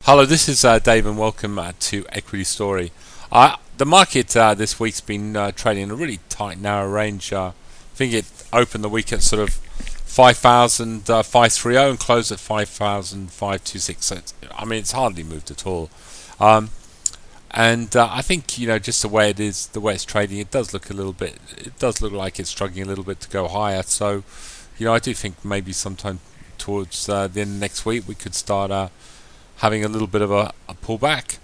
Hello, this is Dave, and welcome to Equity Story. The market this week's been trading in a really tight, narrow range. I think it opened the week at sort of 5,530 and closed at 5,526. So it's hardly moved at all. And I think just the way it is, the way it's trading, it does look like it's struggling a little bit to go higher. So I do think maybe sometime towards the end of next week we could start having a little bit of a pullback.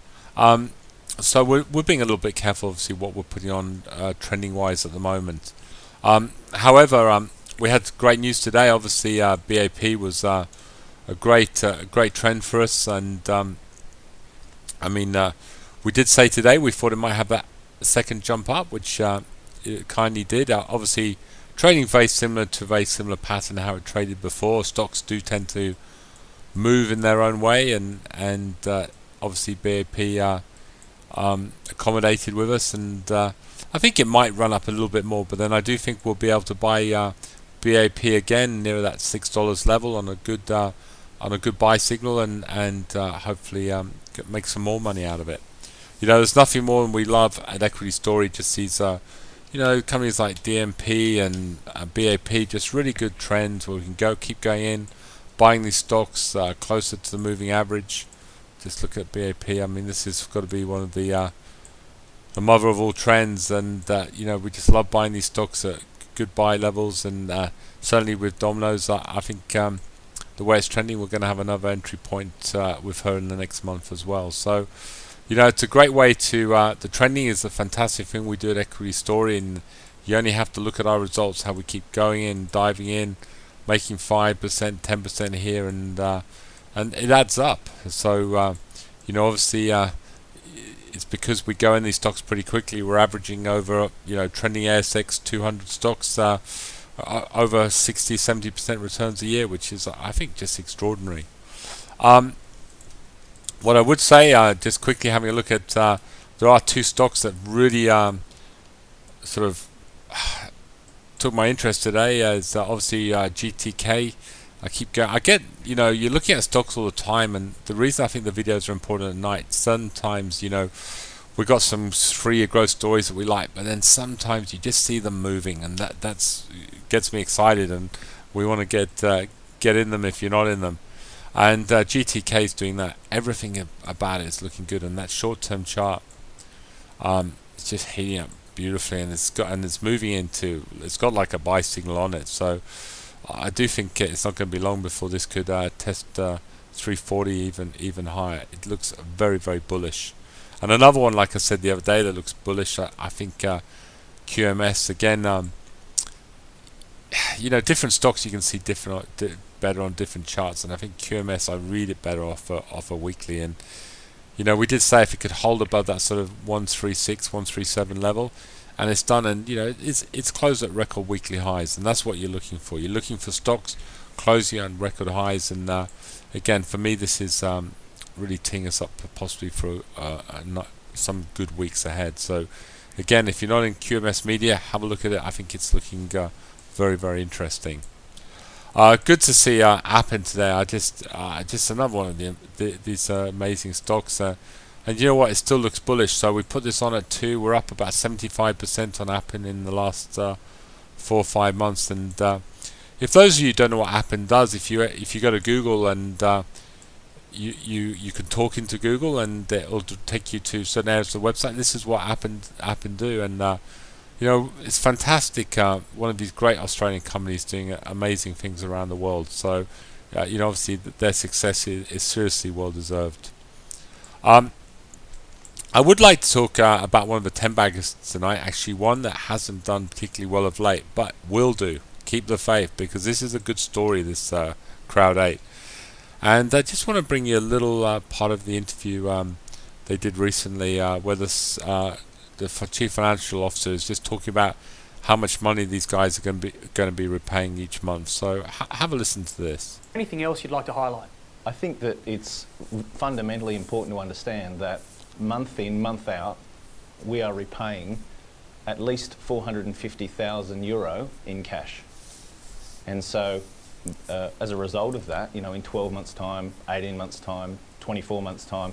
So we're being a little bit careful, obviously, what we're putting on trending wise at the moment. However, we had great news today. Obviously, BAP was a great trend for us, and we did say today we thought it might have that second jump up, which it kindly did. Obviously, trading very similar pattern how it traded before. Stocks do tend to move in their own way, and obviously BAP accommodated with us, and I think it might run up a little bit more, but then I do think we'll be able to buy BAP again near that $6 level on a good buy signal, and hopefully make some more money out of it. There's nothing more than we love at Equity Story, just these companies like DMP and BAP, just really good trends where we can keep going in, buying these stocks closer to the moving average. Just look at BAP. This has got to be one of the mother of all trends, and we just love buying these stocks at good buy levels. And certainly with Domino's, I think the way it's trending, we're going to have another entry point with her in the next month as well. So it's a great way to. The trending is a fantastic thing we do at Equity Story, and you only have to look at our results, how we keep going in, diving in, making 5%, 10% here, and it adds up. So obviously it's because we go in these stocks pretty quickly. We're averaging over trending ASX 200 stocks over 60-70% returns a year, which is, I think, just extraordinary. What I would say, just quickly having a look at, there are two stocks that really sort of took my interest today, is obviously GTK. I keep going. I get, you're looking at stocks all the time, and the reason I think the videos are important at night, sometimes, we've got some 3-year growth stories that we like, but then sometimes you just see them moving, and that's gets me excited, and we want to get in them if you're not in them. And GTK is doing that. Everything about it is looking good, and that short-term chart, it's just heating up beautifully, and it's moving into. It's got like a buy signal on it, so I do think it's not going to be long before this could test 340 even higher. It looks very, very bullish. And another one, like I said the other day, that looks bullish. I think QMS again. Different stocks you can see better on different charts, and I think QMS, I read it better off a weekly. And we did say if it could hold above that sort of 136, 137 level, and it's done, and it's closed at record weekly highs, and that's what you're looking for. You're looking for stocks closing on record highs, and again, for me, this is really teeing us up possibly for some good weeks ahead. So again, if you're not in QMS Media, have a look at it. I think it's looking very, very interesting. Good to see Appen today. I just another one of these amazing stocks. And you know what? It still looks bullish. So we put this on at 2. We're up about 75% on Appen in the last 4 or 5 months. And if those of you don't know what Appen does, if you go to Google and you can talk into Google, and it'll take you to certain areas of the website. This is what Appen do, and it's fantastic. One of these great Australian companies doing amazing things around the world. So obviously their success is seriously well deserved. I would like to talk about one of the 10 baggers tonight, actually one that hasn't done particularly well of late, but will do. Keep the faith, because this is a good story, this Crowd 8. And I just want to bring you a little part of the interview they did recently, where the chief financial officer is just talking about how much money these guys are going to be repaying each month. So have a listen to this. Anything else you'd like to highlight? I think that it's fundamentally important to understand that month in, month out, we are repaying at least €450,000 in cash. And so as a result of that, in 12 months' time, 18 months' time, 24 months' time,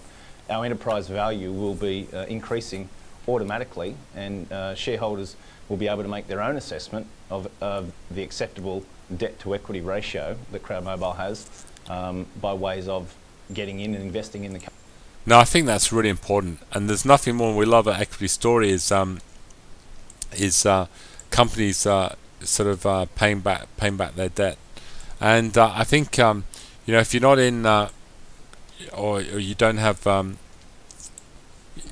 our enterprise value will be increasing automatically, and shareholders will be able to make their own assessment of the acceptable debt-to-equity ratio that Crowd Mobile has by ways of getting in and investing in the company. No, I think that's really important, and there's nothing more we love at Equity Story is companies sort of paying back their debt, and I think if you're not in or you don't have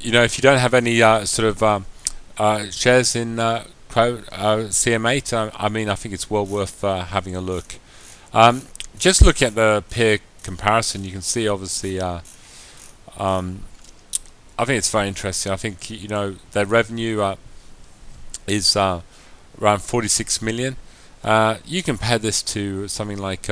if you don't have any sort of shares in CM8, I think it's well worth having a look. Just look at the peer comparison. You can see obviously. I think it's very interesting. I think their revenue is around 46 million. You compare this to something like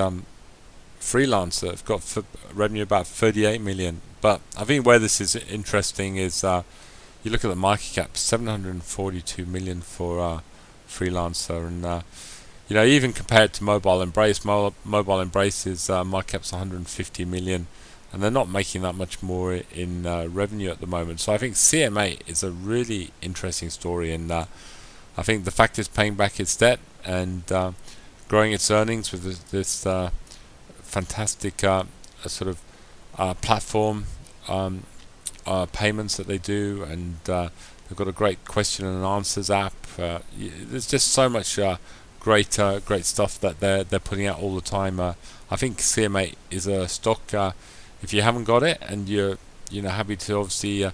Freelancer. Have got revenue about 38 million. But I think where this is interesting is you look at the market cap, 742 million for Freelancer, and even compared to Mobile Embrace, Mobile Embrace's market cap's 150 million. And they're not making that much more in revenue at the moment. So I think CM8 is a really interesting story, and I think the fact it's paying back its debt and growing its earnings with this fantastic sort of platform payments that they do, and they've got a great question and answers app. There's just so much great stuff that they're putting out all the time. I think CM8 is a stock. If you haven't got it and you're happy to obviously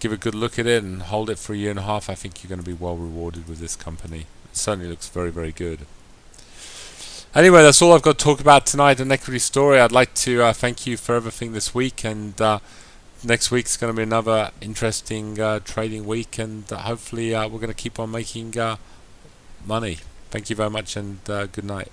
give a good look at it and hold it for a year and a half, I think you're going to be well rewarded with this company. It certainly looks very, very good. Anyway, that's all I've got to talk about tonight on Equity Story. I'd like to thank you for everything this week, and next week's going to be another interesting trading week, and hopefully we're going to keep on making money. Thank you very much, and good night.